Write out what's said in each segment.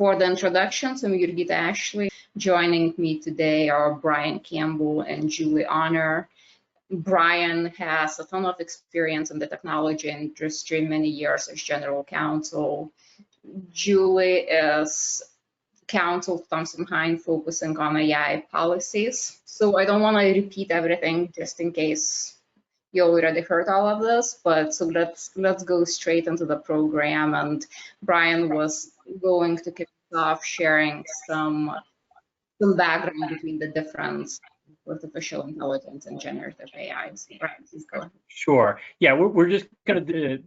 For the introductions, I'm Jurgita Ashley. Joining me today are Brian Campbell and Julie Honor. Brian has a ton of experience in the technology industry, many years as general counsel. Julie is counsel of Thompson Hine, focusing on AI policies. So I don't want to repeat everything just in case you already heard all of this, but so let's go straight into the program. And Brian was going to kick off sharing some background between the difference artificial intelligence and generative AI. So Brian, please go ahead. Sure. Yeah, we're just going to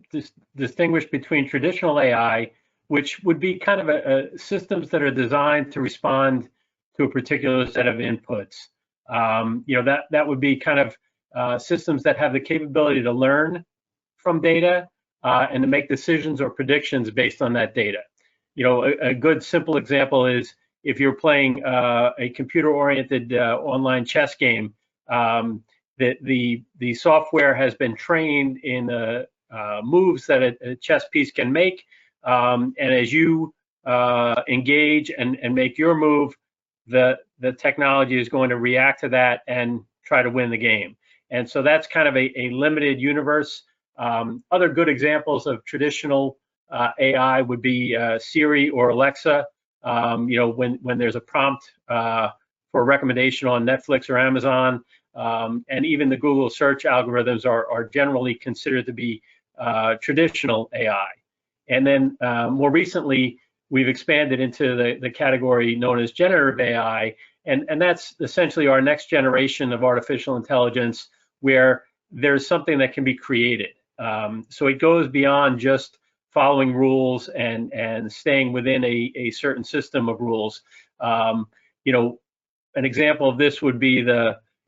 distinguish between traditional AI, which would be kind of systems that are designed to respond to a particular set of inputs. That would be kind of systems that have the capability to learn from data and to make decisions or predictions based on that data. A good simple example is if you're playing a computer-oriented online chess game, the software has been trained in moves that a chess piece can make, and as you engage and make your move, the technology is going to react to that and try to win the game. And so that's kind of a limited universe. Other good examples of traditional AI would be Siri or Alexa. When there's a prompt for a recommendation on Netflix or Amazon, and even the Google search algorithms are generally considered to be traditional AI. And then more recently, we've expanded into the category known as generative AI, and that's essentially our next generation of artificial intelligence, where there's something that can be created. So it goes beyond just following rules and staying within a certain system of rules. An example of this would be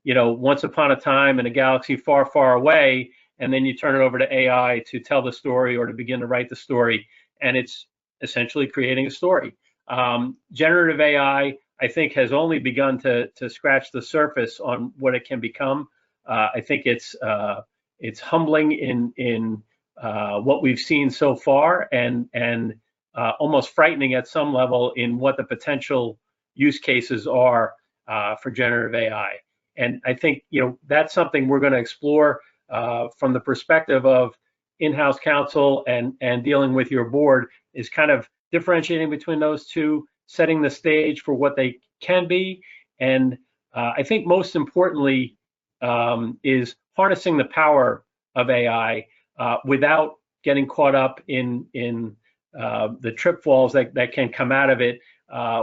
once upon a time in a galaxy far, far away, and then you turn it over to AI to tell the story or to begin to write the story, and it's essentially creating a story. Generative AI, I think, has only begun to scratch the surface on what it can become. I think it's humbling in what we've seen so far, and almost frightening at some level in what the potential use cases are for generative AI. And I think that's something we're going to explore from the perspective of in-house counsel and dealing with your board, is kind of differentiating between those two, setting the stage for what they can be, and I think most importantly is harnessing the power of AI without getting caught up in the tripfalls that can come out of it.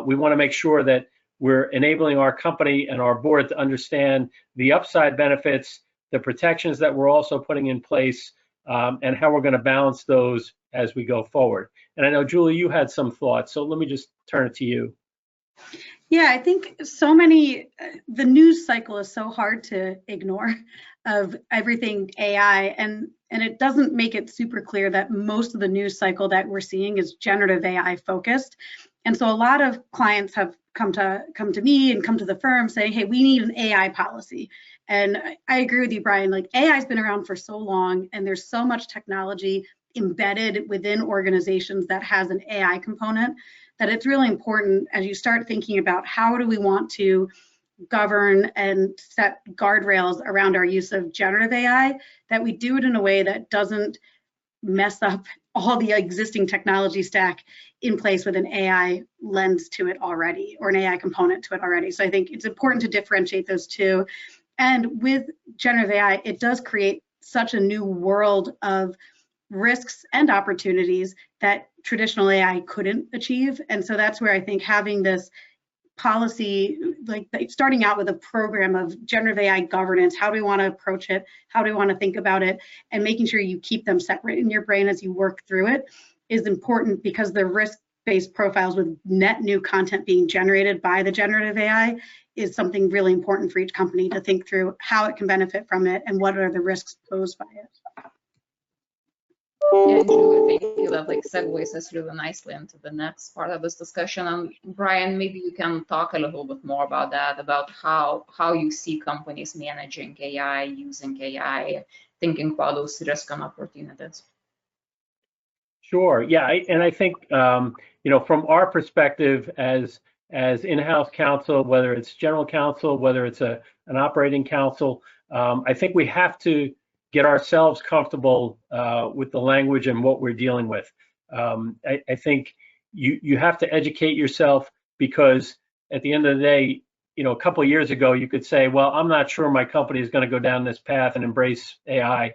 We want to make sure that we're enabling our company and our board to understand the upside benefits, the protections that we're also putting in place, and how we're going to balance those as we go forward. And I know, Julie, you had some thoughts, so let me just turn it to you. Yeah, I think the news cycle is so hard to ignore of everything AI, and it doesn't make it super clear that most of the news cycle that we're seeing is generative AI focused. And so a lot of clients have come to me and come to the firm saying, hey, we need an AI policy. And I agree with you, Brian, like AI's been around for so long, and there's so much technology embedded within organizations that has an AI component, that it's really important as you start thinking about how do we want to govern and set guardrails around our use of generative AI, that we do it in a way that doesn't mess up all the existing technology stack in place with an AI lens to it already, or an AI component to it already. So I think it's important to differentiate those two. And with generative AI, it does create such a new world of risks and opportunities that traditional AI couldn't achieve. And so that's where I think having this policy, like starting out with a program of generative AI governance, how do we want to approach it, how do we want to think about it, and making sure you keep them separate in your brain as you work through it is important, because the risk-based profiles with net new content being generated by the generative AI is something really important for each company to think through how it can benefit from it and what are the risks posed by it. Yeah, Julie, thank you. That segues us really nicely into the next part of this discussion. And Brian, maybe you can talk a little bit more about that, about how you see companies managing AI, using AI, thinking about those risks and opportunities. Sure. Yeah, and I think from our perspective as in-house counsel, whether it's general counsel, whether it's an operating counsel, I think we have to get ourselves comfortable with the language and what we're dealing with. I think you have to educate yourself, because at the end of the day, a couple of years ago, you could say, well, I'm not sure my company is going to go down this path and embrace AI.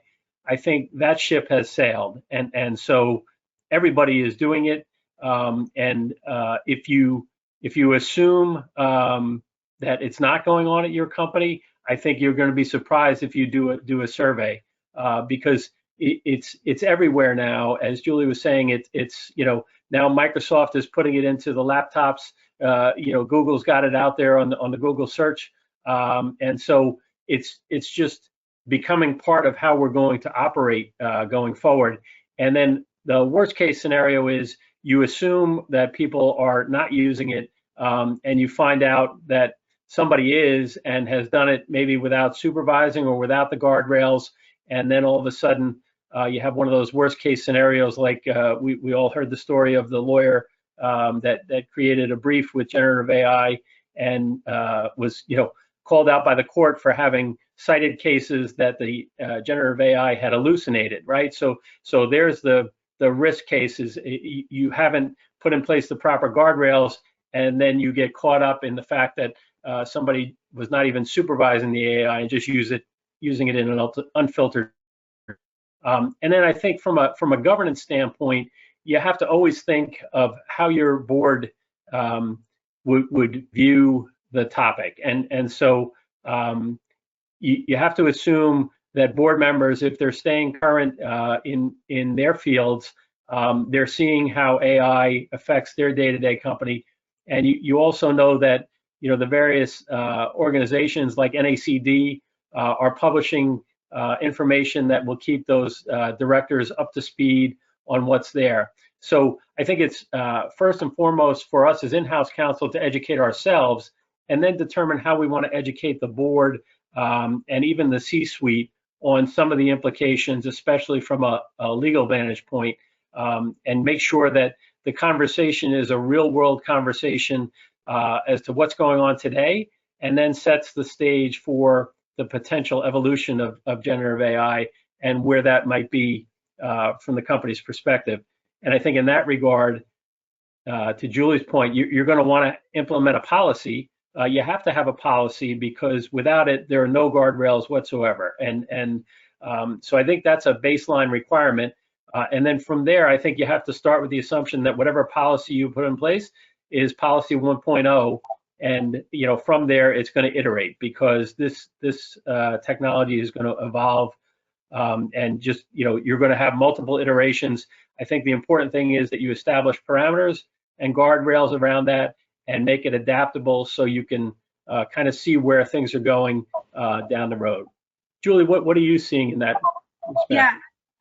I think that ship has sailed, and so everybody is doing it. If you assume that it's not going on at your company, I think you're going to be surprised if you do a survey, because it's everywhere now. As Julie was saying, it's now Microsoft is putting it into the laptops. Google's got it out there on the Google search, and so it's just becoming part of how we're going to operate going forward. And then the worst case scenario is you assume that people are not using it, and you find out that somebody is and has done it maybe without supervising or without the guardrails, and then all of a sudden you have one of those worst case scenarios, like we all heard the story of the lawyer that created a brief with generative AI and was called out by the court for having cited cases that the generative AI had hallucinated, right? So there's the risk cases. You haven't put in place the proper guardrails, and then you get caught up in the fact that somebody was not even supervising the AI and just using it in an unfiltered. And then I think from a governance standpoint, you have to always think of how your board would view the topic, and so you have to assume that board members, if they're staying current in their fields, they're seeing how AI affects their day-to-day company. And you also know that the various organizations like NACD are publishing information that will keep those directors up to speed on what's there. So I think it's first and foremost for us as in-house counsel to educate ourselves, and then determine how we want to educate the board and even the C-suite on some of the implications, especially from a legal vantage point, and make sure that the conversation is a real-world conversation as to what's going on today, and then sets the stage for the potential evolution of generative AI and where that might be from the company's perspective. And I think in that regard, to Julie's point, you're going to want to implement a policy. You have to have a policy, because without it, there are no guardrails whatsoever. And so I think that's a baseline requirement. And then from there, I think you have to start with the assumption that whatever policy you put in place is policy 1.0. And from there, it's going to iterate, because this technology is going to evolve, and just you're going to have multiple iterations. I think the important thing is that you establish parameters and guardrails around that, and make it adaptable so you can kind of see where things are going down the road. Julie, what are you seeing in that respect? Yeah,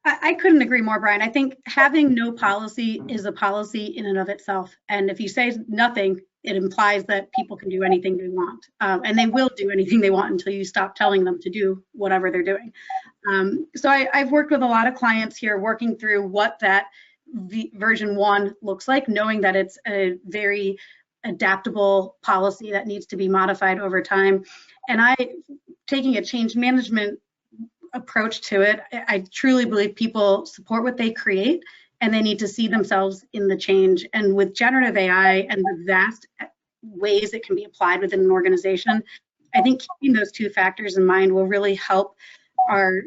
I couldn't agree more, Brian. I think having no policy is a policy in and of itself. And if you say nothing, it implies that people can do anything they want. And they will do anything they want until you stop telling them to do whatever they're doing. So I've worked with a lot of clients here working through what that version 1 looks like, knowing that it's a very adaptable policy that needs to be modified over time. And taking a change management approach to it, I truly believe people support what they create, and they need to see themselves in the change. And with generative AI and the vast ways it can be applied within an organization, I think keeping those two factors in mind will really help our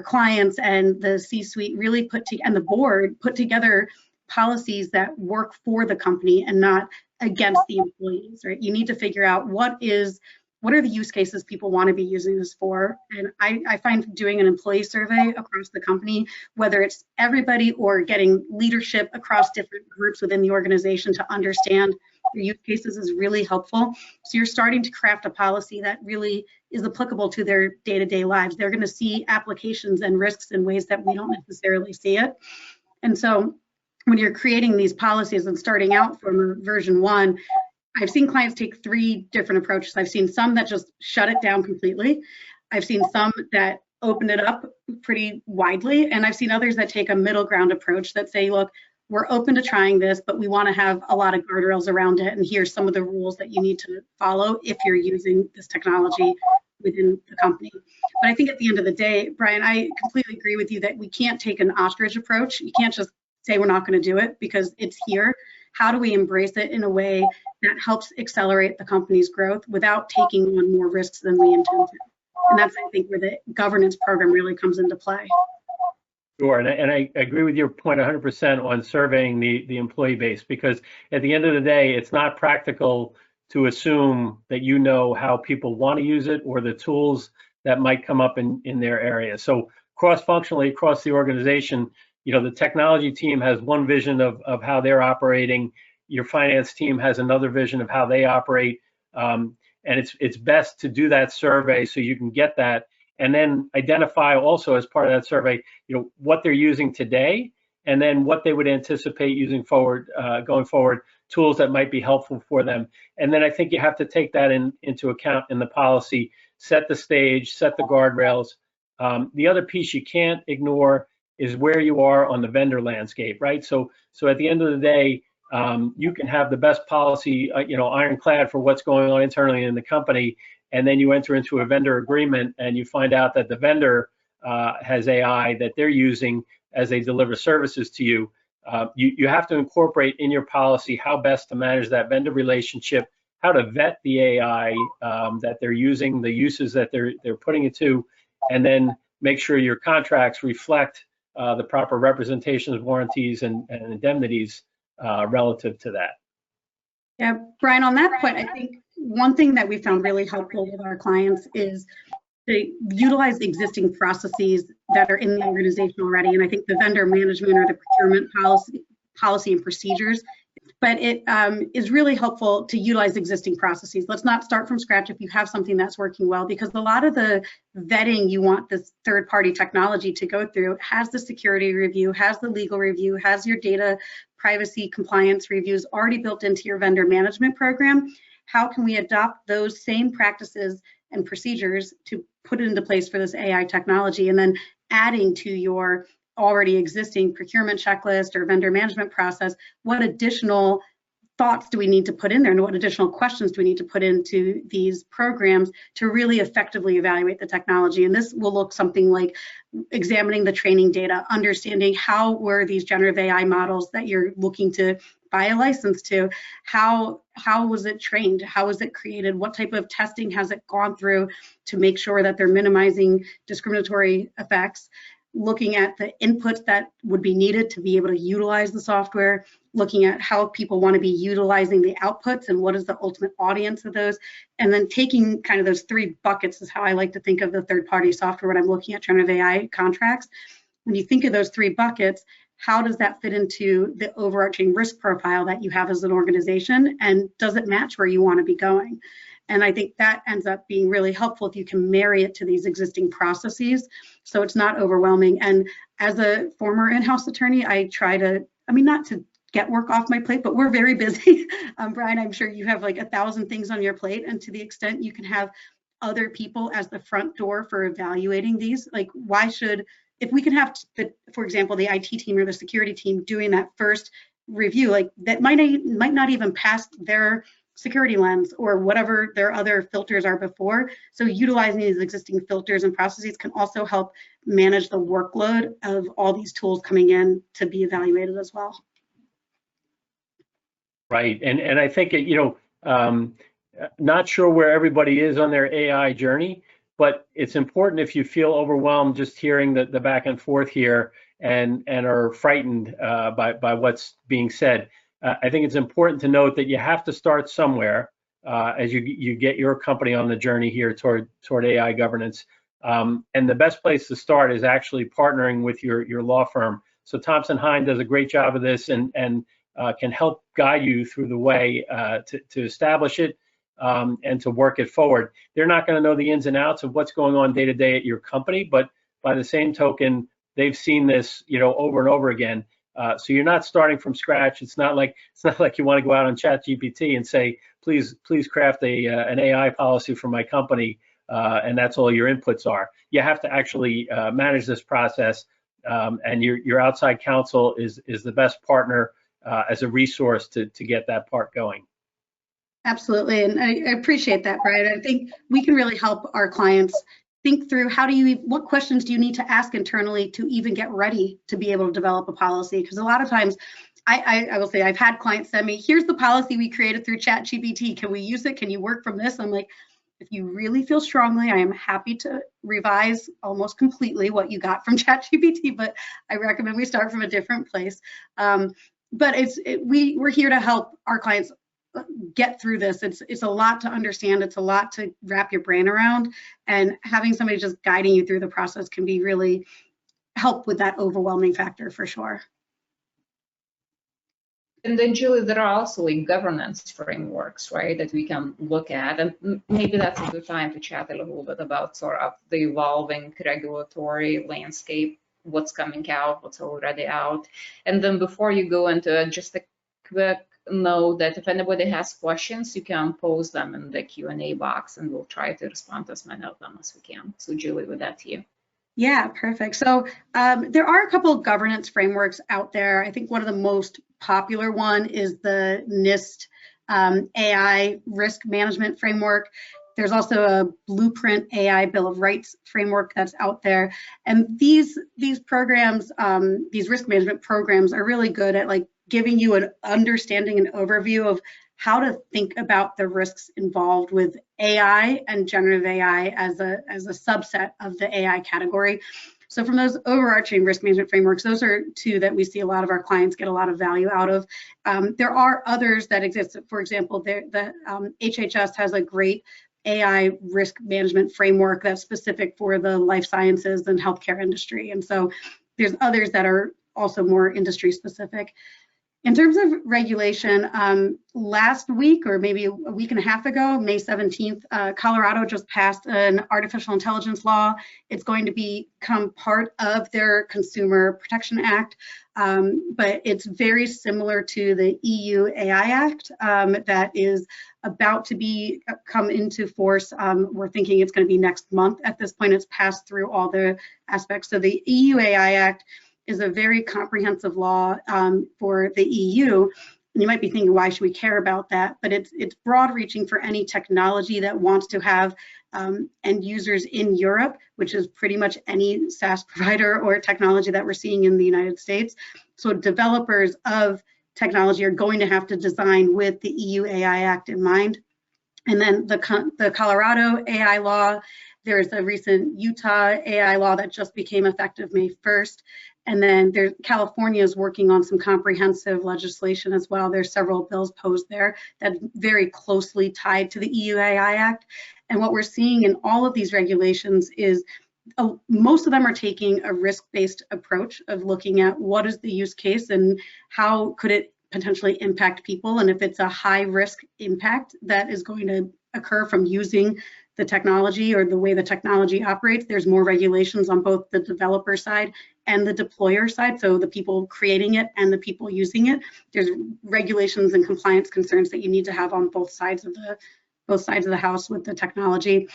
clients and the C-suite really and the board put together policies that work for the company and not against the employees, right? You need to figure out what are the use cases people want to be using this for. And I find doing an employee survey across the company, whether it's everybody or getting leadership across different groups within the organization to understand their use cases, is really helpful. So you're starting to craft a policy that really is applicable to their day-to-day lives. They're going to see applications and risks in ways that we don't necessarily see it. And so when you're creating these policies and starting out from version 1, I've seen clients take 3 different approaches. I've seen some that just shut it down completely. I've seen some that open it up pretty widely. And I've seen others that take a middle ground approach that say, look, we're open to trying this, but we want to have a lot of guardrails around it. And here's some of the rules that you need to follow if you're using this technology within the company. But I think at the end of the day, Brian, I completely agree with you that we can't take an ostrich approach. You can't just say we're not going to do it because it's here. How do we embrace it in a way that helps accelerate the company's growth without taking on more risks than we intend to? And that's, I think, where the governance program really comes into play. Sure, and I agree with your point 100% on surveying the employee base, because at the end of the day, it's not practical to assume that you know how people want to use it or the tools that might come up in their area. So cross-functionally across the organization, the technology team has one vision of how they're operating. Your finance team has another vision of how they operate, and it's best to do that survey so you can get that. And then identify also as part of that survey, what they're using today, and then what they would anticipate using going forward, tools that might be helpful for them. And then I think you have to take that into account in the policy, set the stage, set the guardrails. The other piece you can't ignore is where you are on the vendor landscape, right? So at the end of the day, you can have the best policy, ironclad for what's going on internally in the company, and then you enter into a vendor agreement and you find out that the vendor has AI that they're using as they deliver services to you. You have to incorporate in your policy how best to manage that vendor relationship, how to vet the AI that they're using, the uses that they're putting it to, and then make sure your contracts reflect the proper representations, warranties, and indemnities relative to that. Yeah, Brian, on that point, I think one thing that we found really helpful with our clients is to utilize existing processes that are in the organization already. And I think the vendor management or the procurement policy and procedures, but it is really helpful to utilize existing processes. Let's not start from scratch if you have something that's working well, because a lot of the vetting you want this third-party technology to go through has the security review, has the legal review, has your data privacy compliance reviews already built into your vendor management program. How can we adopt those same practices and procedures to put it into place for this AI technology, and then adding to your already existing procurement checklist or vendor management process, what additional thoughts do we need to put in there, and what additional questions do we need to put into these programs to really effectively evaluate the technology? And this will look something like examining the training data, understanding how were these generative AI models that you're looking to buy a license to, how was it trained, how was it created, what type of testing has it gone through to make sure that they're minimizing discriminatory effects, looking at the inputs that would be needed to be able to utilize the software, looking at how people want to be utilizing the outputs and what is the ultimate audience of those, and then taking kind of those three buckets is how I like to think of the third-party software when I'm looking at generative AI contracts. When you think of those three buckets, how does that fit into the overarching risk profile that you have as an organization, and does it match where you want to be going? And I think that ends up being really helpful if you can marry it to these existing processes so it's not overwhelming. And as a former in-house attorney, I try to, not to get work off my plate, but we're very busy. Brian, I'm sure you have like 1,000 things on your plate, and to the extent you can have other people as the front door for evaluating these, like if we can have, for example, the IT team or the security team doing that first review, like that might not even pass their security lens or whatever their other filters are before. So utilizing these existing filters and processes can also help manage the workload of all these tools coming in to be evaluated as well. Right, and I think not sure where everybody is on their AI journey, but it's important if you feel overwhelmed just hearing the back and forth here and are frightened by what's being said. I think it's important to note that you have to start somewhere as you get your company on the journey here toward AI governance. And the best place to start is actually partnering with your law firm. So Thompson Hine does a great job of this and can help guide you through the way to establish it and to work it forward. They're not going to know the ins and outs of what's going on day to day at your company, but by the same token, they've seen this over and over again. So you're not starting from scratch. It's not like you want to go out on ChatGPT and say, please craft an AI policy for my company, and that's all your inputs are. You have to actually manage this process and your outside counsel is the best partner as a resource to get that part going. Absolutely, and I appreciate that, Brian. I think we can really help our clients think through what questions do you need to ask internally to even get ready to be able to develop a policy? Because a lot of times, I will say I've had clients send me, here's the policy we created through ChatGPT. Can we use it? Can you work from this? I'm like, if you really feel strongly, I am happy to revise almost completely what you got from ChatGPT, but I recommend we start from a different place. But we're here to help our clients get through this. It's a lot to understand. It's a lot to wrap your brain around, and having somebody just guiding you through the process can be really help with that overwhelming factor for sure. And then, Julie, there are also like governance frameworks, right, that we can look at, and maybe that's a good time to chat a little bit about sort of the evolving regulatory landscape, what's coming out, what's already out. And then before you go into it, just a quick note that if anybody has questions, you can post them in the Q&A box, and we'll try to respond to as many of them as we can. So, Julie, with that to you. Yeah, perfect. So there are a couple of governance frameworks out there. I think one of the most popular one is the NIST AI risk management framework. There's also a Blueprint AI Bill of Rights framework that's out there. And these programs, these risk management programs are really good at like giving you an understanding and overview of how to think about the risks involved with AI and generative AI as a subset of the AI category. So from those overarching risk management frameworks, those are two that we see a lot of our clients get a lot of value out of. There are others that exist. For example, the HHS has a great AI risk management framework that's specific for the life sciences and healthcare industry. And so there's others that are also more industry specific. In terms of regulation, last week or maybe a week and a half ago, May 17th, Colorado just passed an artificial intelligence law. It's going to become part of their Consumer Protection Act, but it's very similar to the EU AI Act that is about to come into force. We're thinking it's going to be next month. At this point, it's passed through all the aspects. So the EU AI Act is a very comprehensive law for the EU. And you might be thinking, why should we care about that? But it's broad reaching for any technology that wants to have end users in Europe, which is pretty much any SaaS provider or technology that we're seeing in the United States. So developers of technology are going to have to design with the EU AI Act in mind. And then the Colorado AI law, there's a recent Utah AI law that just became effective May 1st. And then California is working on some comprehensive legislation as well. There's several bills posed there that's very closely tied to the EU AI Act. And what we're seeing in all of these regulations is most of them are taking a risk-based approach of looking at what is the use case and how could it potentially impact people. And if it's a high risk impact that is going to occur from using the technology or the way the technology operates, there's more regulations on both the developer side and the deployer side, so the people creating it and the people using it. There's regulations and compliance concerns that you need to have on both sides of the house with the technology.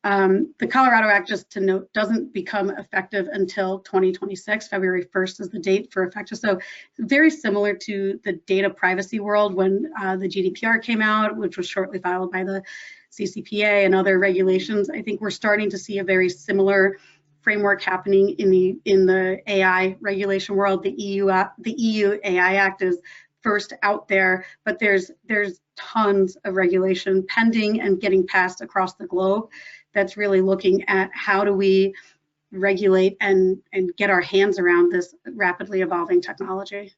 The Colorado Act, just to note, doesn't become effective until 2026. February 1st is the date for effective. So very similar to the data privacy world when the GDPR came out, which was shortly followed by the CCPA and other regulations. I think we're starting to see a very similar framework happening in the AI regulation world. The EU AI Act is first out there, but there's tons of regulation pending and getting passed across the globe that's really looking at how do we regulate and get our hands around this rapidly evolving technology.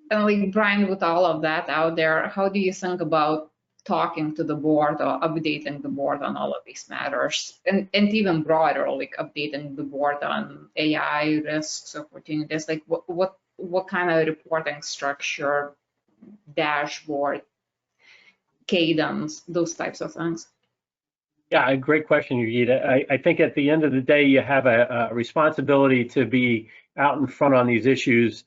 And like Brian, with all of that out there, how do you think about talking to the board or updating the board on all of these matters, and even broader, like updating the board on AI risks, opportunities, like what kind of reporting structure, dashboard, cadence, those types of things? Yeah, great question, Jurgita. I think at the end of the day, you have a responsibility to be out in front on these issues.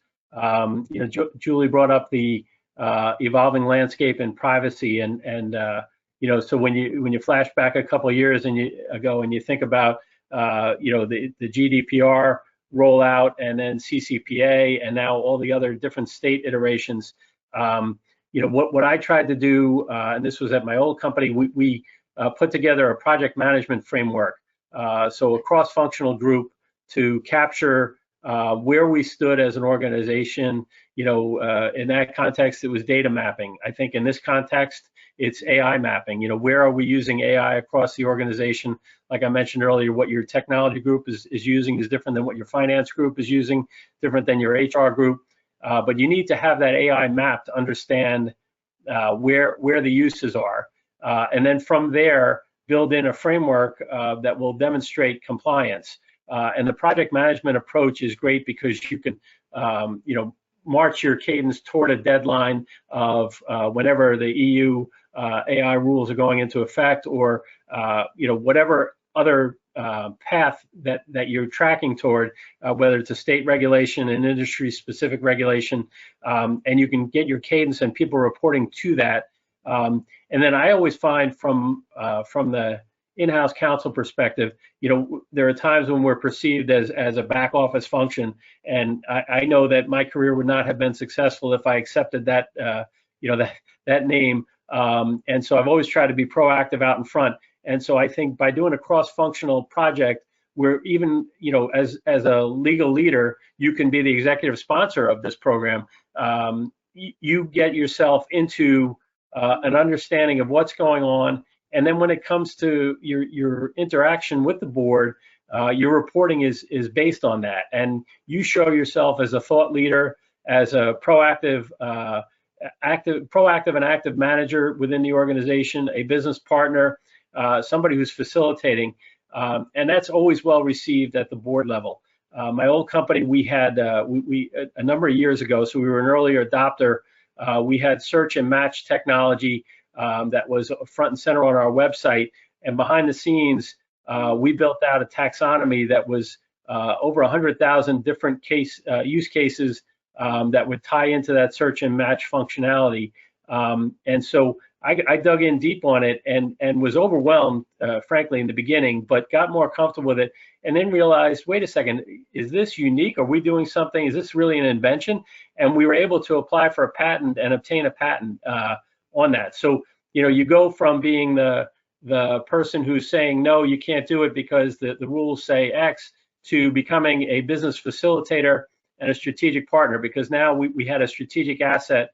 Julie brought up the evolving landscape and privacy, and so when you flash back a couple of years ago and you think about the GDPR rollout, and then CCPA, and now all the other different state iterations. What I tried to do, and this was at my old company, we put together a project management framework. So a cross-functional group to capture where we stood as an organization. In that context, it was data mapping. I think in this context, it's AI mapping. Where are we using AI across the organization? Like I mentioned earlier, what your technology group is using is different than what your finance group is using, different than your HR group. But you need to have that AI map to understand where the uses are. And then from there, build in a framework that will demonstrate compliance. And the project management approach is great because you can, march your cadence toward a deadline of whenever the EU AI rules are going into effect, or whatever other path that you're tracking toward, whether it's a state regulation, an industry-specific regulation, and you can get your cadence and people reporting to that. And then I always find from the in-house counsel perspective, there are times when we're perceived as a back office function, and I know that my career would not have been successful if I accepted that, that name. And so I've always tried to be proactive out in front. And so I think by doing a cross-functional project, where even, as a legal leader, you can be the executive sponsor of this program, you get yourself into an understanding of what's going on. And then when it comes to your interaction with the board, your reporting is based on that. And you show yourself as a thought leader, as a proactive and active manager within the organization, a business partner, somebody who's facilitating. And that's always well received at the board level. My old company, we had, a number of years ago, so we were an early adopter, we had search and match technology that was front and center on our website. And behind the scenes, we built out a taxonomy that was over 100,000 different use cases that would tie into that search and match functionality. And so I dug in deep on it and was overwhelmed, frankly, in the beginning, but got more comfortable with it, and then realized, wait a second, is this unique? Are we doing something? Is this really an invention? And we were able to apply for a patent and obtain a patent on that. So, you go from being the person who's saying, no, you can't do it because the rules say X, to becoming a business facilitator and a strategic partner, because now we had a strategic asset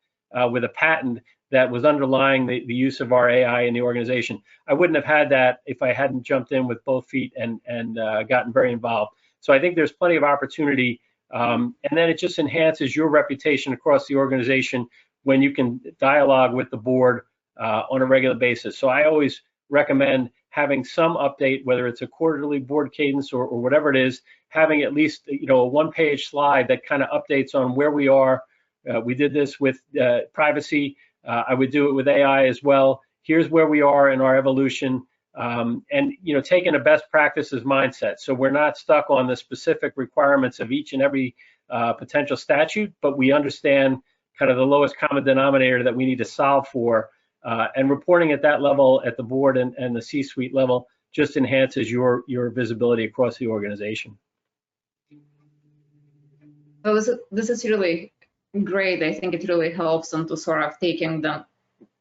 with a patent that was underlying the use of our AI in the organization. I wouldn't have had that if I hadn't jumped in with both feet and gotten very involved. So I think there's plenty of opportunity, and then it just enhances your reputation across the organization when you can dialogue with the board on a regular basis. So I always recommend having some update, whether it's a quarterly board cadence or whatever it is, having at least a one-page slide that kind of updates on where we are. We did this with privacy. I would do it with AI as well. Here's where we are in our evolution, and taking a best practices mindset. So we're not stuck on the specific requirements of each and every potential statute, but we understand kind of the lowest common denominator that we need to solve for. And reporting at that level, at the board and the C-suite level, just enhances your visibility across the organization. Well, this is really great. I think it really helps into sort of taking them,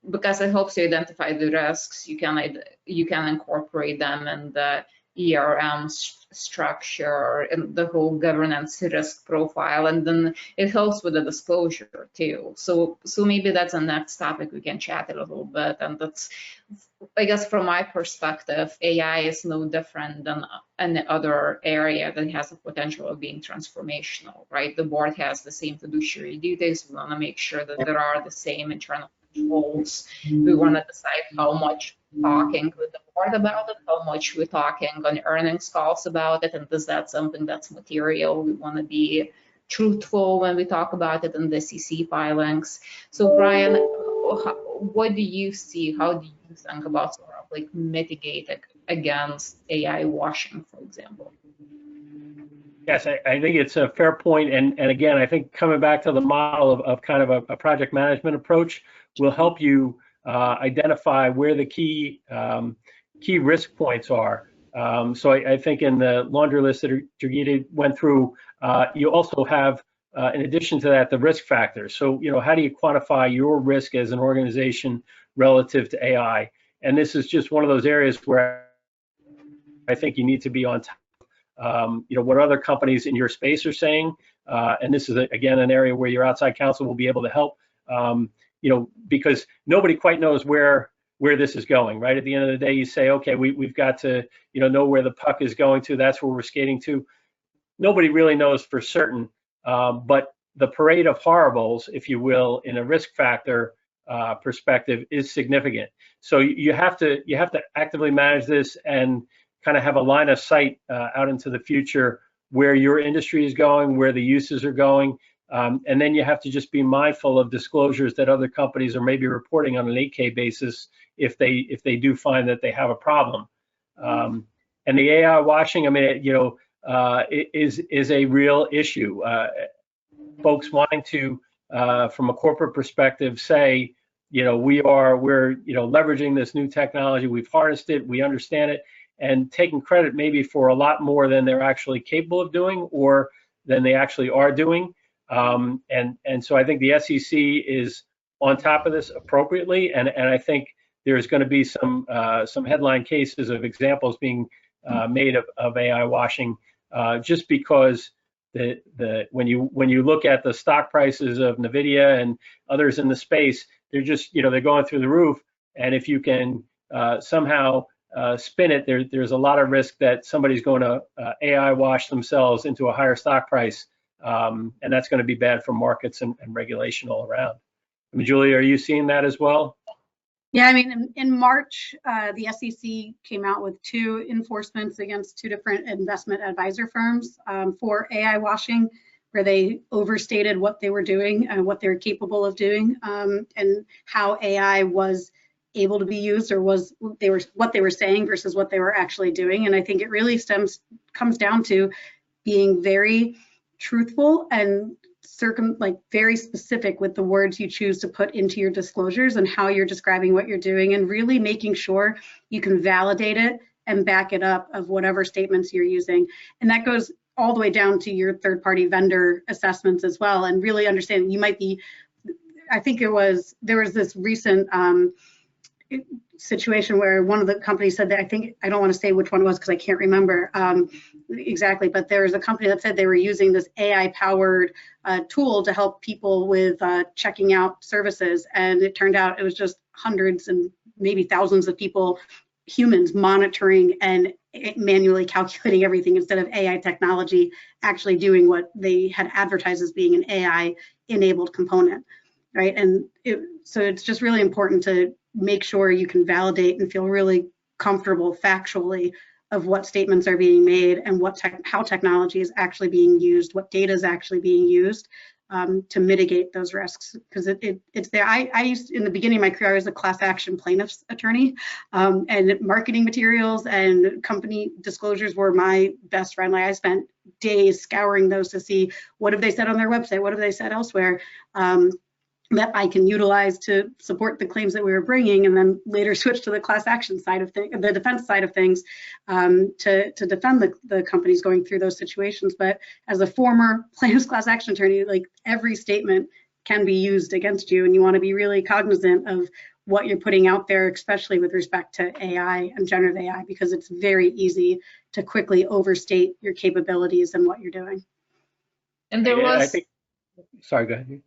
because it helps you identify the risks. You can incorporate them in the ERM structure and the whole governance risk profile, and then it helps with the disclosure too. So maybe that's the next topic we can chat a little bit. And that's, I guess, from my perspective, AI is no different than any other area that has the potential of being transformational, right? The board has the same fiduciary duties. We want to make sure that there are the same internal controls. We want to decide how much talking with the board about it, how much we're talking on earnings calls about it, and is that something that's material? We want to be truthful when we talk about it in the SEC filings. So Brian, what do you see? How do you think about sort of like mitigating against AI washing, for example? Yes, I think it's a fair point. And again, I think coming back to the model of kind of a project management approach will help you identify where the key risk points are. So I think in the laundry list that Jurgita went through, you also have, in addition to that, the risk factors. So, how do you quantify your risk as an organization relative to AI? And this is just one of those areas where I think you need to be on top. What other companies in your space are saying, and this is again an area where your outside counsel will be able to help. Because nobody quite knows where this is going, right? At the end of the day, you say, okay, we've got to, know where the puck is going to. That's where we're skating to. Nobody really knows for certain, but the parade of horribles, if you will, in a risk factor perspective, is significant. So you have to actively manage this and kind of have a line of sight out into the future where your industry is going, where the uses are going. And then you have to just be mindful of disclosures that other companies are maybe reporting on an 8K basis if they do find that they have a problem. And the AI washing, I mean, is a real issue. Folks wanting to, from a corporate perspective, say, we're leveraging this new technology, we've harnessed it, we understand it, and taking credit maybe for a lot more than they're actually capable of doing or than they actually are doing. And so I think the SEC is on top of this appropriately, and I think there's going to be some headline cases of examples being made of AI washing, just because when you look at the stock prices of NVIDIA and others in the space, they're just they're going through the roof, and if you can somehow spin it, there's a lot of risk that somebody's going to AI wash themselves into a higher stock price. And that's going to be bad for markets and regulation all around. I mean, Julie, are you seeing that as well? Yeah, I mean, in March, the SEC came out with 2 enforcements against 2 different investment advisor firms for AI washing, where they overstated what they were doing and what they were capable of doing, and how AI was able to be used, or what they were saying versus what they were actually doing. And I think it really comes down to being very truthful and very specific with the words you choose to put into your disclosures and how you're describing what you're doing, and really making sure you can validate it and back it up of whatever statements you're using. And that goes all the way down to your third-party vendor assessments as well, and really understanding you might be, I think there was this recent situation where one of the companies said that, I don't want to say which one it was because I can't remember exactly, but there was a company that said they were using this AI-powered tool to help people with checking out services, and it turned out it was just hundreds and maybe thousands of people, humans, monitoring and manually calculating everything instead of AI technology actually doing what they had advertised as being an AI-enabled component, right? And so it's just really important to make sure you can validate and feel really comfortable factually of what statements are being made and how technology is actually being used, what data is actually being used to mitigate those risks. Because it's there. I used, in the beginning of my career, I was a class action plaintiff's attorney, and marketing materials and company disclosures were my best friend. Like, I spent days scouring those to see what have they said on their website, what have they said elsewhere, that I can utilize to support the claims that we were bringing, and then later switch to the class action side of things, the defense side of things, to defend the companies going through those situations. But as a former plaintiff's class action attorney, like, every statement can be used against you, and you want to be really cognizant of what you're putting out there, especially with respect to AI and generative AI, because it's very easy to quickly overstate your capabilities and what you're doing. And there was, sorry, go ahead.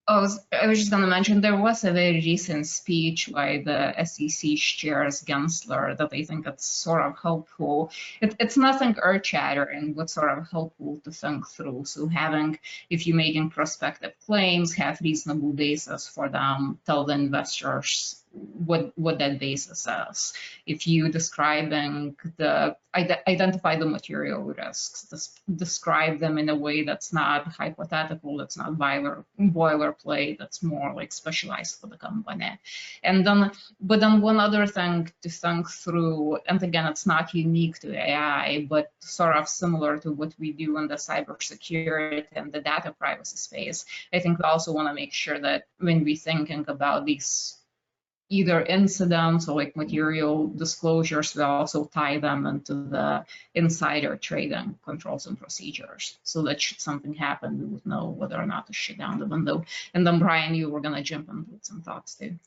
I was just going to mention, there was a very recent speech by the SEC Chair's Gensler that I think it's sort of helpful. It's nothing earth-shattering, but sort of helpful to think through. So if you're making prospective claims, have reasonable basis for them, tell the investors what that basis is. If you identify the material risks, describe them in a way that's not hypothetical, that's not boilerplate, that's more like specialized for the company. But then one other thing to think through, and again, it's not unique to AI, but sort of similar to what we do in the cybersecurity and the data privacy space, I think we also want to make sure that when we're thinking about these either incidents or like material disclosures that also tie them into the insider trading controls and procedures. So that should something happen, we would know whether or not to shut down the window. And then Brian, you were gonna jump in with some thoughts too.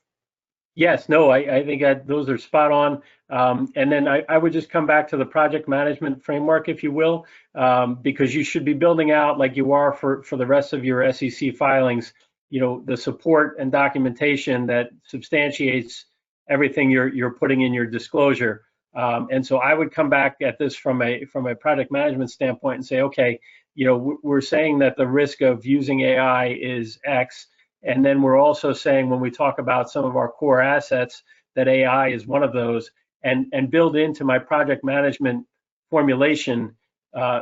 Yes, no, I think those are spot on. And then I would just come back to the project management framework, if you will, because you should be building out, like you are for the rest of your SEC filings, the support and documentation that substantiates everything you're putting in your disclosure. And so I would come back at this from a project management standpoint and say, okay, we're saying that the risk of using AI is X. And then we're also saying, when we talk about some of our core assets, that AI is one of those, and build into my project management formulation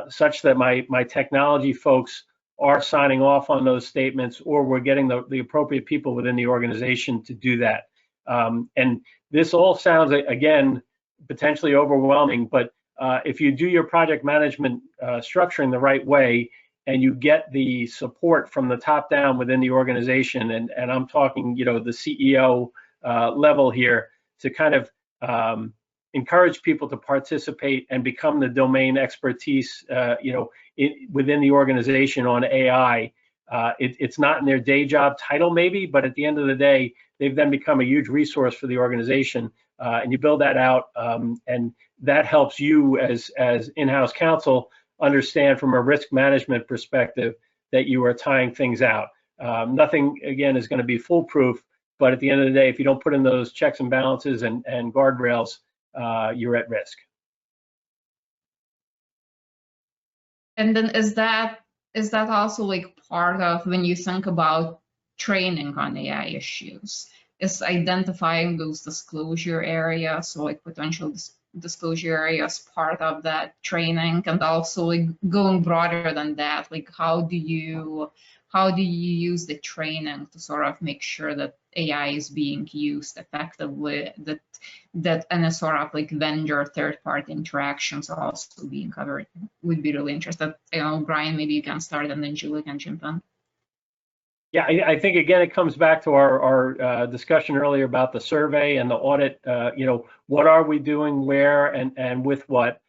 such that my technology folks are signing off on those statements, or we're getting the appropriate people within the organization to do that. And this all sounds, again, potentially overwhelming, but if you do your project management structuring the right way, and you get the support from the top down within the organization, and I'm talking, the CEO level here, to kind of encourage people to participate and become the domain expertise, within the organization on AI. It's not in their day job title maybe, but at the end of the day, they've then become a huge resource for the organization, and you build that out, and that helps you as in-house counsel understand from a risk management perspective that you are tying things out. Nothing, again, is going to be foolproof, but at the end of the day, if you don't put in those checks and balances and guardrails, you're at risk. And then is that also like part of when you think about training on AI issues, is identifying those disclosure areas, so like potential disclosure areas, part of that training, and also like going broader than that, like how do you use the training to sort of make sure that AI is being used effectively, that any sort of like vendor third-party interactions are also being covered? Would be really interested. Brian, maybe you can start, and then Julie can jump in. Yeah, I think, again, it comes back to our discussion earlier about the survey and the audit. What are we doing where and with what?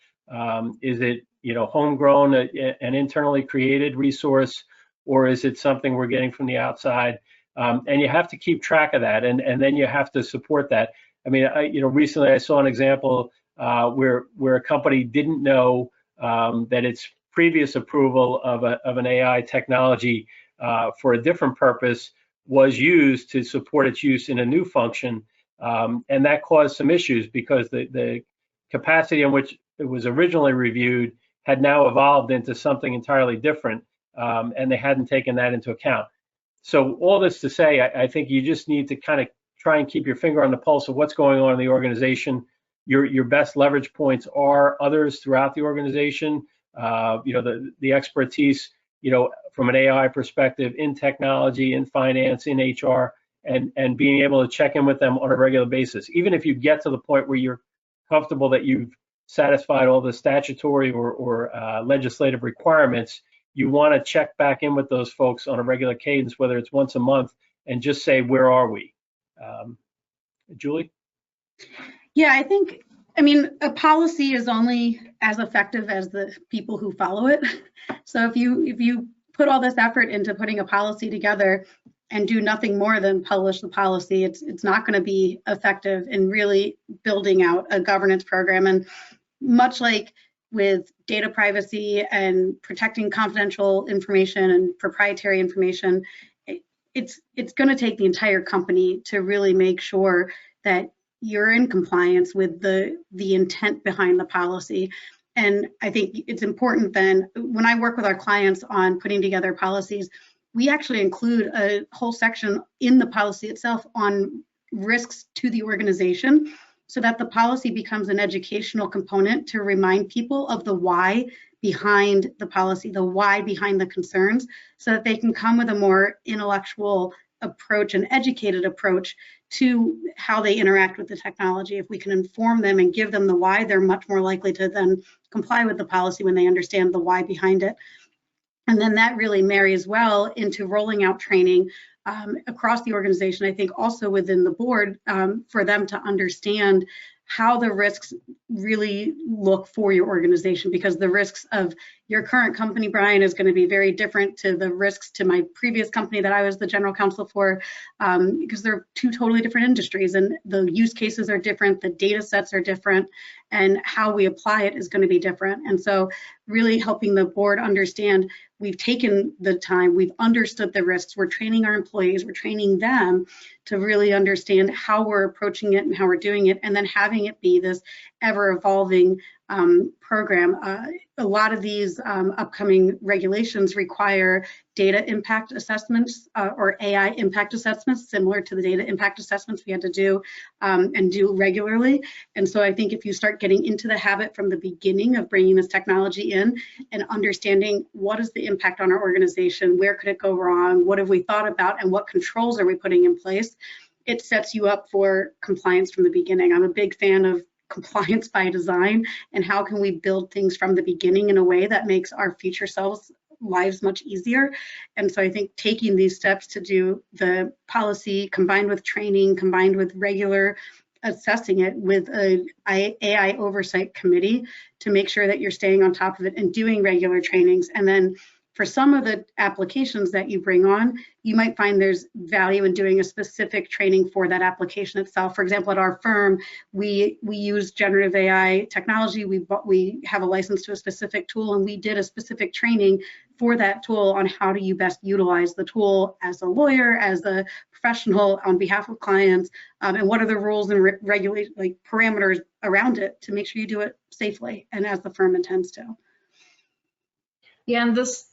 Is it, homegrown, an internally created resource, or is it something we're getting from the outside? And you have to keep track of that, and then you have to support that. I mean, recently I saw an example where a company didn't know that its previous approval of an AI technology for a different purpose was used to support its use in a new function, and that caused some issues because the capacity in which it was originally reviewed had now evolved into something entirely different, and they hadn't taken that into account. So all this to say, I think you just need to kind of try and keep your finger on the pulse of what's going on in the organization. Your best leverage points are others throughout the organization, the expertise, from an AI perspective, in technology, in finance, in HR, and being able to check in with them on a regular basis. Even if you get to the point where you're comfortable that you've satisfied all the statutory or legislative requirements, you want to check back in with those folks on a regular cadence, whether it's once a month, and just say, where are we? Julie? Yeah, I mean, a policy is only as effective as the people who follow it. So if you put all this effort into putting a policy together and do nothing more than publish the policy, it's not going to be effective in really building out a governance program. And much like with data privacy and protecting confidential information and proprietary information, it's going to take the entire company to really make sure that you're in compliance with the intent behind the policy. And I think it's important then, when I work with our clients on putting together policies, we actually include a whole section in the policy itself on risks to the organization, so that the policy becomes an educational component to remind people of the why behind the policy, the why behind the concerns, so that they can come with a more intellectual approach, an educated approach to how they interact with the technology. If we can inform them and give them the why, they're much more likely to then comply with the policy when they understand the why behind it. And then that really marries well into rolling out training across the organization, I think also within the board, for them to understand how the risks really look for your organization, because the risks of your current company, Brian, is going to be very different to the risks to my previous company that I was the general counsel for, because they're two totally different industries and the use cases are different, the data sets are different, and how we apply it is going to be different. And so really helping the board understand, we've taken the time, we've understood the risks, we're training our employees, we're training them to really understand how we're approaching it and how we're doing it, and then having it be this ever evolving program. A lot of these upcoming regulations require data impact assessments or AI impact assessments, similar to the data impact assessments we had to do and do regularly. And so I think if you start getting into the habit from the beginning of bringing this technology in and understanding what is the impact on our organization, where could it go wrong, what have we thought about, and what controls are we putting in place, it sets you up for compliance from the beginning. I'm a big fan of compliance by design, and how can we build things from the beginning in a way that makes our future selves lives much easier. And so I think taking these steps to do the policy combined with training, combined with regular assessing it with an AI oversight committee to make sure that you're staying on top of it and doing regular trainings. And then for some of the applications that you bring on, you might find there's value in doing a specific training for that application itself. For example, at our firm, we use generative AI technology. We have a license to a specific tool, and we did a specific training for that tool on how do you best utilize the tool as a lawyer, as a professional on behalf of clients, and what are the rules and regulate like parameters around it to make sure you do it safely and as the firm intends to. Yeah, and this.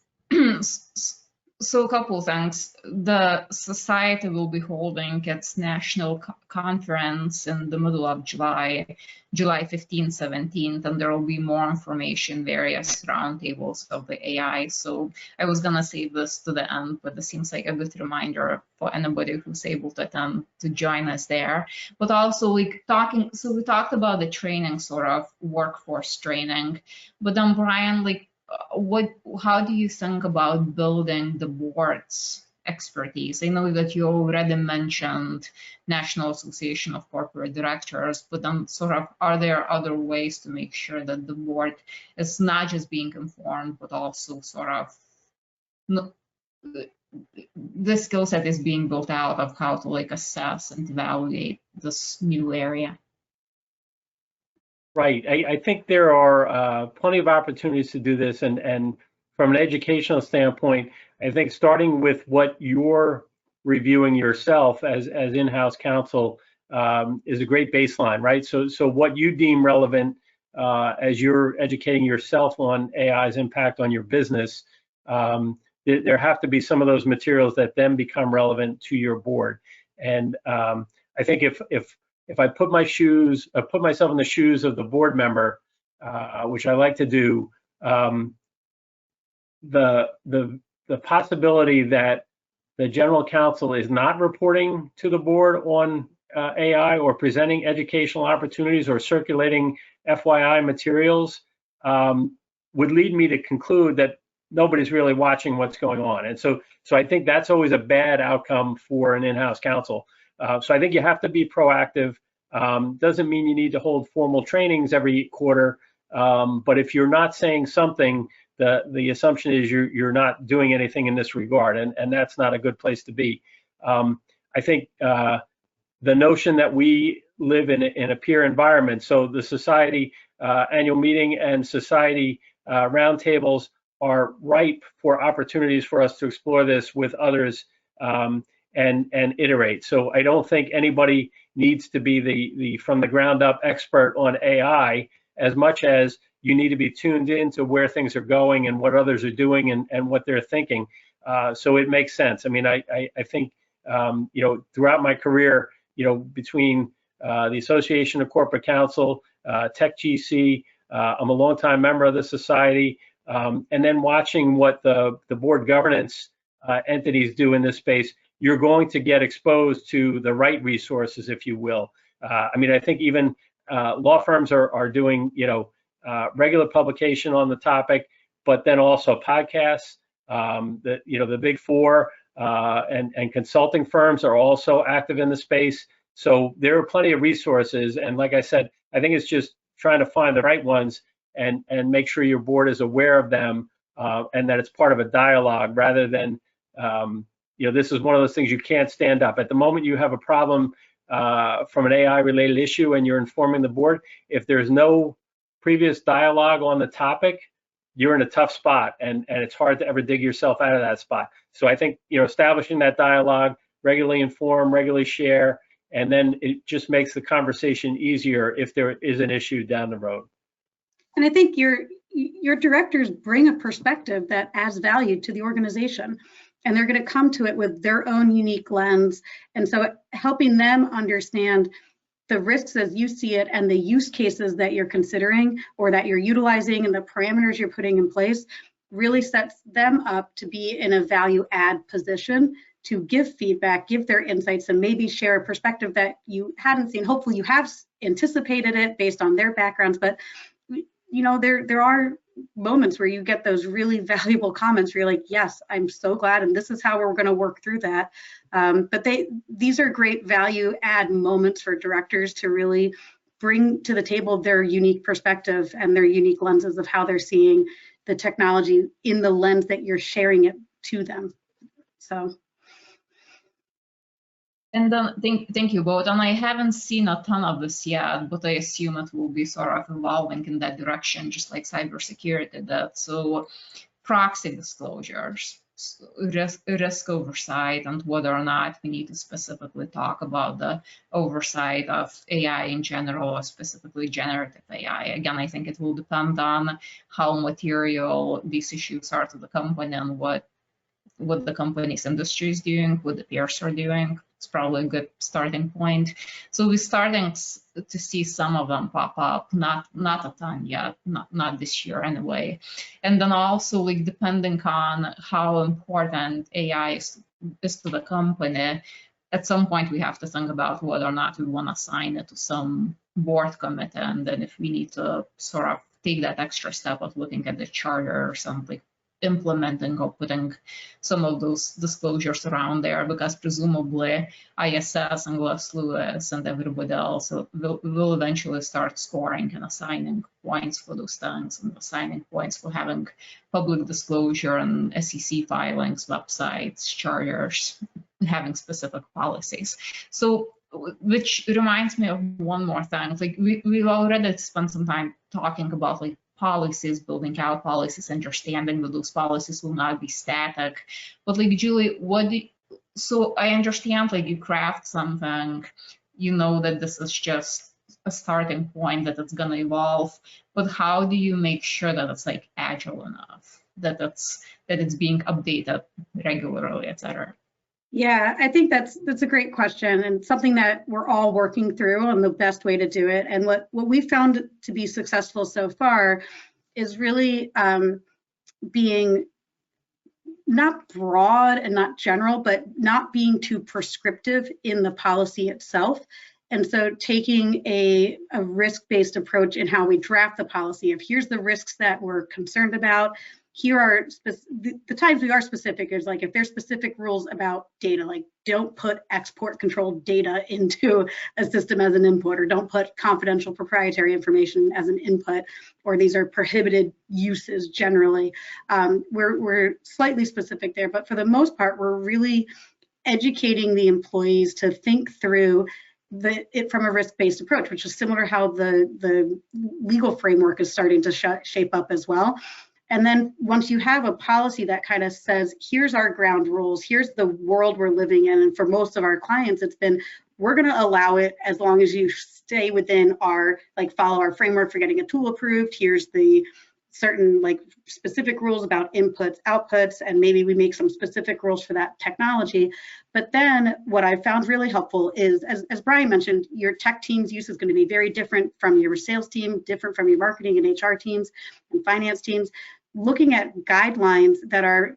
So a couple of things. The society will be holding its national conference in the middle of July 15th, 17th, and there will be more information, various roundtables of the AI. So I was gonna save this to the end, but this seems like a good reminder for anybody who's able to attend to join us there. But also we talked about the training, sort of workforce training, but then Brian, like, how do you think about building the board's expertise? I know that you already mentioned National Association of Corporate Directors, but then sort of, are there other ways to make sure that the board is not just being informed, but also sort of the skill set is being built out of how to like assess and evaluate this new area? Right. I think there are plenty of opportunities to do this. And from an educational standpoint, I think starting with what you're reviewing yourself as in-house counsel is a great baseline, right? So what you deem relevant as you're educating yourself on AI's impact on your business, there have to be some of those materials that then become relevant to your board. And I think if I put myself in the shoes of the board member, which I like to do, the possibility that the general counsel is not reporting to the board on AI or presenting educational opportunities or circulating FYI materials would lead me to conclude that nobody's really watching what's going on. And so I think that's always a bad outcome for an in-house counsel. So I think you have to be proactive. Doesn't mean you need to hold formal trainings every quarter, but if you're not saying something, the assumption is you're not doing anything in this regard, and that's not a good place to be. I think the notion that we live in a peer environment, so the society annual meeting and society roundtables are ripe for opportunities for us to explore this with others and iterate. So I don't think anybody needs to be the from the ground up expert on AI as much as you need to be tuned into where things are going and what others are doing and what they're thinking. So it makes sense. I mean, I think, throughout my career, between the Association of Corporate Counsel, Tech GC, I'm a longtime member of the society, and then watching what the board governance entities do in this space, you're going to get exposed to the right resources, if you will. I mean, I think even law firms are doing, regular publication on the topic, but then also podcasts. The big four and consulting firms are also active in the space. So there are plenty of resources. And like I said, I think it's just trying to find the right ones and make sure your board is aware of them and that it's part of a dialogue rather than, this is one of those things you can't stand up. At the moment you have a problem from an AI related issue and you're informing the board, if there's no previous dialogue on the topic, you're in a tough spot and it's hard to ever dig yourself out of that spot. So I think, establishing that dialogue, regularly inform, regularly share, and then it just makes the conversation easier if there is an issue down the road. And I think your directors bring a perspective that adds value to the organization, and they're going to come to it with their own unique lens. And so helping them understand the risks as you see it and the use cases that you're considering or that you're utilizing and the parameters you're putting in place really sets them up to be in a value add position to give feedback, give their insights, and maybe share a perspective that you hadn't seen. Hopefully you have anticipated it based on their backgrounds, but there are moments where you get those really valuable comments where you're like, yes, I'm so glad, and this is how we're going to work through that. But these are great value add moments for directors to really bring to the table their unique perspective and their unique lenses of how they're seeing the technology in the lens that you're sharing it to them. So. And then thank you both. And I haven't seen a ton of this yet, but I assume it will be sort of evolving in that direction, just like cybersecurity did. So proxy disclosures, risk oversight, and whether or not we need to specifically talk about the oversight of AI in general, or specifically generative AI. Again, I think it will depend on how material these issues are to the company and what the company's industry is doing, what the peers are doing. It's probably a good starting point. So we're starting to see some of them pop up, not a ton yet, not this year anyway. And then also, like, depending on how important AI is to the company, at some point we have to think about whether or not we want to assign it to some board committee, and then if we need to sort of take that extra step of looking at the charter or something, implementing or putting some of those disclosures around there, because presumably ISS and Glass Lewis and everybody else will eventually start scoring and assigning points for those things and assigning points for having public disclosure and SEC filings, websites, charters, and having specific policies. So, which reminds me of one more thing. Like we've already spent some time talking about like policies, building out policies, understanding that those policies will not be static. But like Julie, so I understand like you craft something, that this is just a starting point, that it's gonna evolve, but how do you make sure that it's like agile enough, that it's being updated regularly, et cetera? Yeah, I think that's a great question, and something that we're all working through on the best way to do it. And what we found to be successful so far is really being not broad and not general, but not being too prescriptive in the policy itself. And so taking a risk-based approach in how we draft the policy of here's the risks that we're concerned about. Here are the times we are specific is like if there's specific rules about data, like don't put export controlled data into a system as an input, or don't put confidential proprietary information as an input, or these are prohibited uses generally. We're slightly specific there, but for the most part, we're really educating the employees to think through it from a risk-based approach, which is similar how the legal framework is starting to shape up as well. And then once you have a policy that kind of says, here's our ground rules, here's the world we're living in, and for most of our clients, it's been, we're going to allow it as long as you stay within our, follow our framework for getting a tool approved. Here's the certain specific rules about inputs, outputs, and maybe we make some specific rules for that technology. But then what I found really helpful is, as Brian mentioned, your tech team's use is going to be very different from your sales team, different from your marketing and HR teams and finance teams. Looking at guidelines that are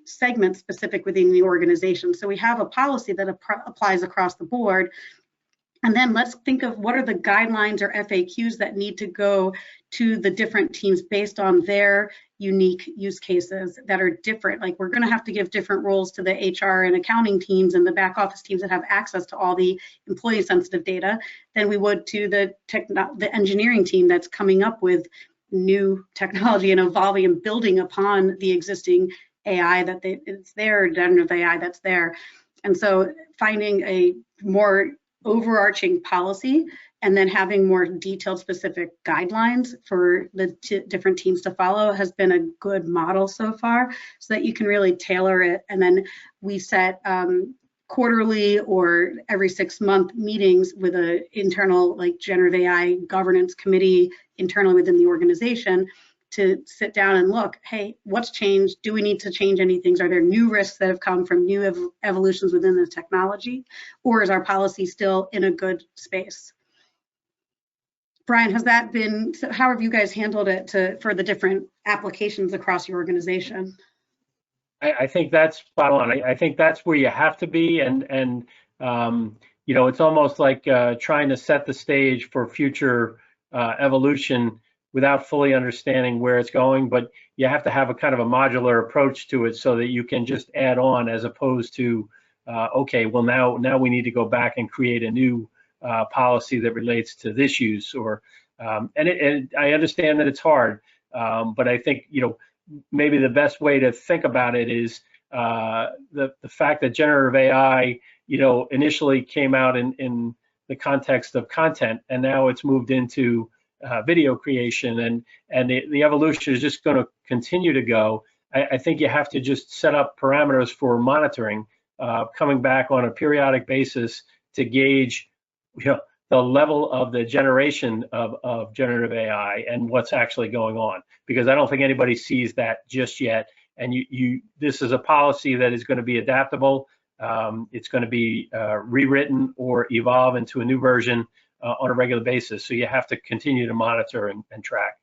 segment specific within the organization. So we have a policy that applies across the board. And then let's think of what are the guidelines or FAQs that need to go to the different teams based on their unique use cases that are different. Like we're going to have to give different roles to the HR and accounting teams and the back office teams that have access to all the employee sensitive data than we would to the engineering team that's coming up with new technology and evolving and building upon the existing AI that it's there, generative AI that's there. And so finding a more overarching policy and then having more detailed specific guidelines for the different teams to follow has been a good model so far, so that you can really tailor it. And then we set quarterly or every 6-month meetings with an internal like generative AI governance committee internally within the organization to sit down and look, hey, what's changed? Do we need to change any things? Are there new risks that have come from new evolutions within the technology? Or is our policy still in a good space? Brian, has that been, so how have you guys handled it for the different applications across your organization? I think that's spot on. I think that's where you have to be, and you know, it's almost like trying to set the stage for future evolution without fully understanding where it's going. But you have to have a kind of a modular approach to it so that you can just add on, as opposed to okay, well now we need to go back and create a new policy that relates to this use, or and I understand that it's hard, but I think, you know, maybe the best way to think about it is the fact that generative AI, you know, initially came out in the context of content, and now it's moved into video creation, and the evolution is just going to continue to go. I think you have to just set up parameters for monitoring, coming back on a periodic basis to gauge, you know, the level of the generation of generative AI and what's actually going on, because I don't think anybody sees that just yet. And this is a policy that is going to be adaptable. It's going to be rewritten or evolve into a new version on a regular basis. So you have to continue to monitor and track.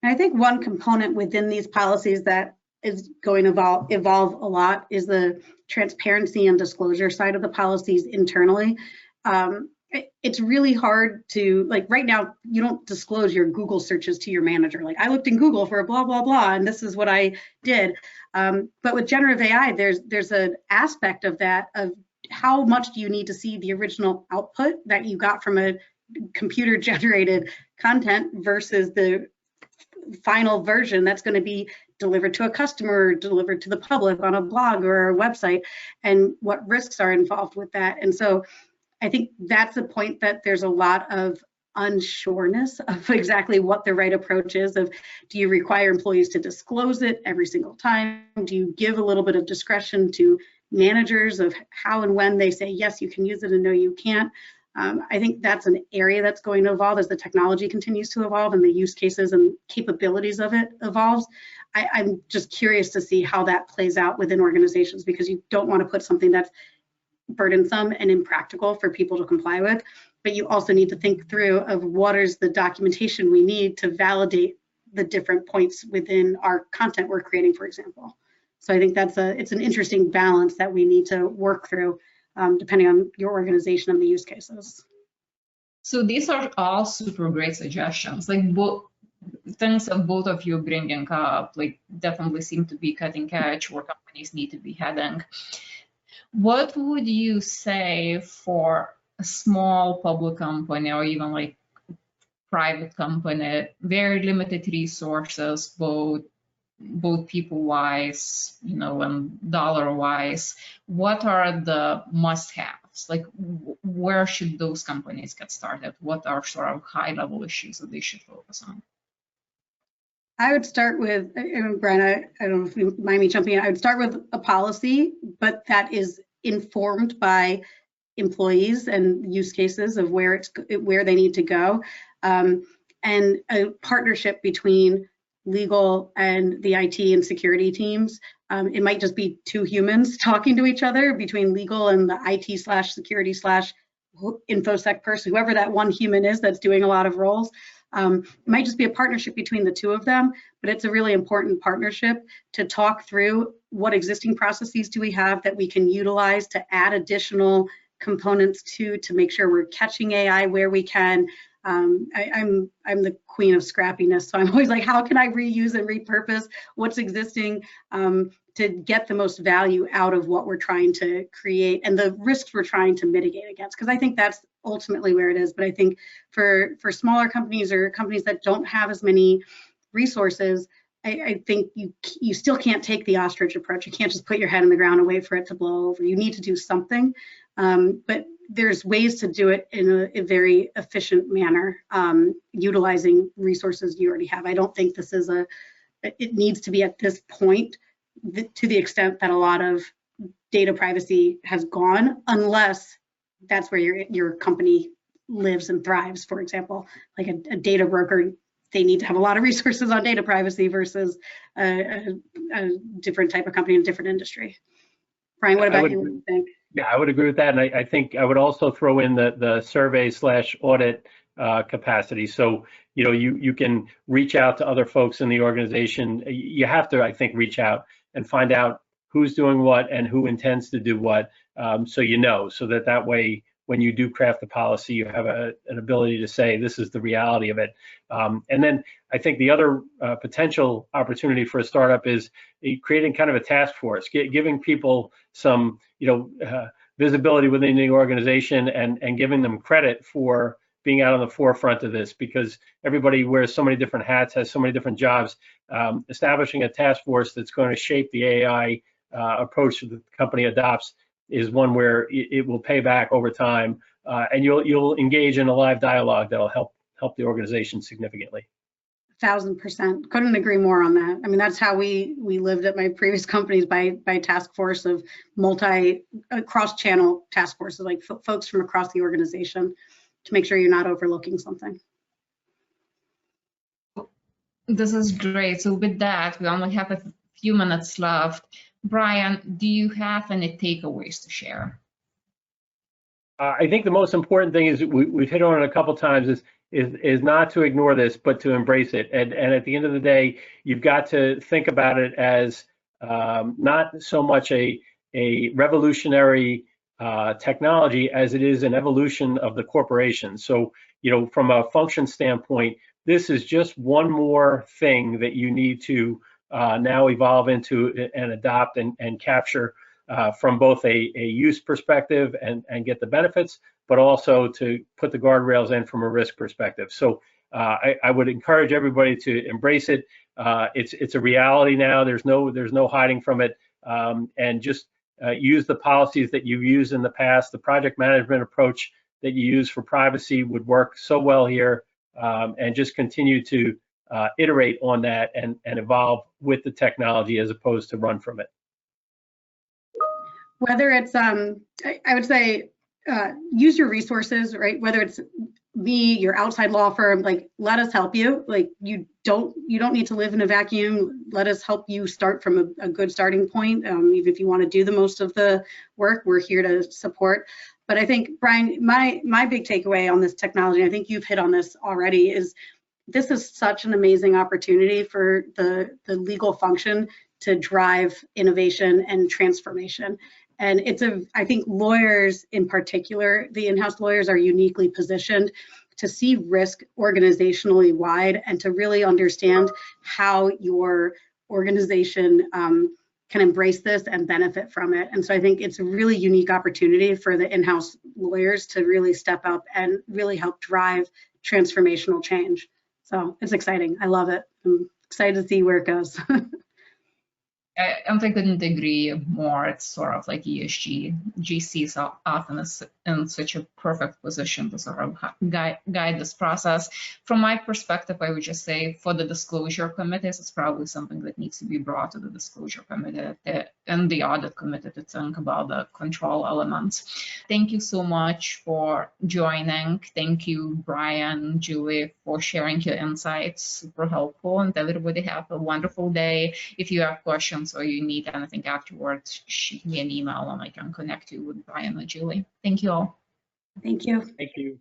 I think one component within these policies that is going to evolve a lot is the transparency and disclosure side of the policies internally. It's really hard to, like right now, you don't disclose your Google searches to your manager. Like I looked in Google for blah, blah, blah, and this is what I did. But with generative AI, there's an aspect of that, of how much do you need to see the original output that you got from a computer generated content versus the final version that's going to be delivered to a customer, delivered to the public on a blog or a website, and what risks are involved with that. And so I think that's a point that there's a lot of unsureness of exactly what the right approach is. Of, do you require employees to disclose it every single time? Do you give a little bit of discretion to managers of how and when they say, yes, you can use it, and no, you can't? I think that's an area that's going to evolve as the technology continues to evolve and the use cases and capabilities of it evolves. I'm just curious to see how that plays out within organizations, because you don't want to put something that's burdensome and impractical for people to comply with, but you also need to think through of what is the documentation we need to validate the different points within our content we're creating, for example. So I think it's an interesting balance that we need to work through, depending on your organization and the use cases. So these are all super great suggestions. Like both things that both of you bringing up, like definitely seem to be cutting edge where companies need to be heading. What would you say for a small public company or even like private company, very limited resources, both people-wise, you know, and dollar-wise? What are the must-haves? Like, where should those companies get started? What are sort of high-level issues that they should focus on? I would start with, Brian, I don't know if you mind me jumping in. I would start with a policy, but that is informed by employees and use cases of where they need to go, and a partnership between legal and the IT and security teams. It might just be two humans talking to each other, between legal and the IT/security/infosec person, whoever that one human is that's doing a lot of roles. It might just be a partnership between the two of them, but it's a really important partnership to talk through what existing processes do we have that we can utilize to add additional components to make sure we're catching AI where we can, I'm the queen of scrappiness, so I'm always like, how can I reuse and repurpose what's existing to get the most value out of what we're trying to create and the risks we're trying to mitigate against? Because I think that's ultimately where it is. But I think for smaller companies or companies that don't have as many resources, I think you still can't take the ostrich approach. You can't just put your head in the ground and wait for it to blow over. You need to do something, but there's ways to do it in a very efficient manner, utilizing resources you already have. I don't think this is it needs to be at this point to the extent that a lot of data privacy has gone, unless that's where your company lives and thrives. For example, like a data broker, they need to have a lot of resources on data privacy versus a different type of company in a different industry. Brian, what about you? What do you think? Yeah, I would agree with that. And I think I would also throw in the survey/audit capacity. So, you can reach out to other folks in the organization. You have to, I think, reach out and find out who's doing what and who intends to do what, so that way, when you do craft the policy, you have an ability to say, this is the reality of it. And then I think the other potential opportunity for a startup is creating kind of a task force, giving people some, visibility within the organization and giving them credit for being out on the forefront of this, because everybody wears so many different hats, has so many different jobs. Establishing a task force that's going to shape the AI approach that the company adopts is one where it will pay back over time, and you'll engage in a live dialogue that'll help the organization significantly. 1000%. Couldn't agree more on that. I mean, that's how we lived at my previous companies, by task force of cross-channel task forces, like folks from across the organization, to make sure you're not overlooking something. This is great. So with that, we only have a few minutes left. Brian, do you have any takeaways to share? I think the most important thing is we've hit on it a couple times is not to ignore this, but to embrace it. And at the end of the day, you've got to think about it as not so much a revolutionary technology as it is an evolution of the corporation. So, from a function standpoint, this is just one more thing that you need to now evolve into and adopt and capture from both a use perspective and get the benefits, but also to put the guardrails in from a risk perspective. So I would encourage everybody to embrace it. It's a reality now. There's no hiding from it, and just use the policies that you've used in the past. The project management approach that you use for privacy would work so well here, and just continue to iterate on that and evolve with the technology as opposed to run from it. Whether it's, I would say, use your resources, right? Whether it's me, your outside law firm, like, let us help you. Like, you don't need to live in a vacuum. Let us help you start from a good starting point. Even if you want to do the most of the work, we're here to support. But I think, Brian, my big takeaway on this technology, I think you've hit on this already, is this is such an amazing opportunity for the legal function to drive innovation and transformation. And I think lawyers in particular, the in-house lawyers, are uniquely positioned to see risk organizationally wide and to really understand how your organization can embrace this and benefit from it. And so I think it's a really unique opportunity for the in-house lawyers to really step up and really help drive transformational change. So it's exciting. I love it. I'm excited to see where it goes. I couldn't agree more. It's sort of like ESG. GCs are often in such a perfect position to sort of guide this process. From my perspective, I would just say for the disclosure committees, it's probably something that needs to be brought to the disclosure committee and the audit committee to think about the control elements. Thank you so much for joining. Thank you, Brian, Julie, for sharing your insights. Super helpful. And everybody have a wonderful day. If you have questions or you need anything afterwards, shoot me an email and I can connect you with Brian or Julie. Thank you all. Thank you. Thank you.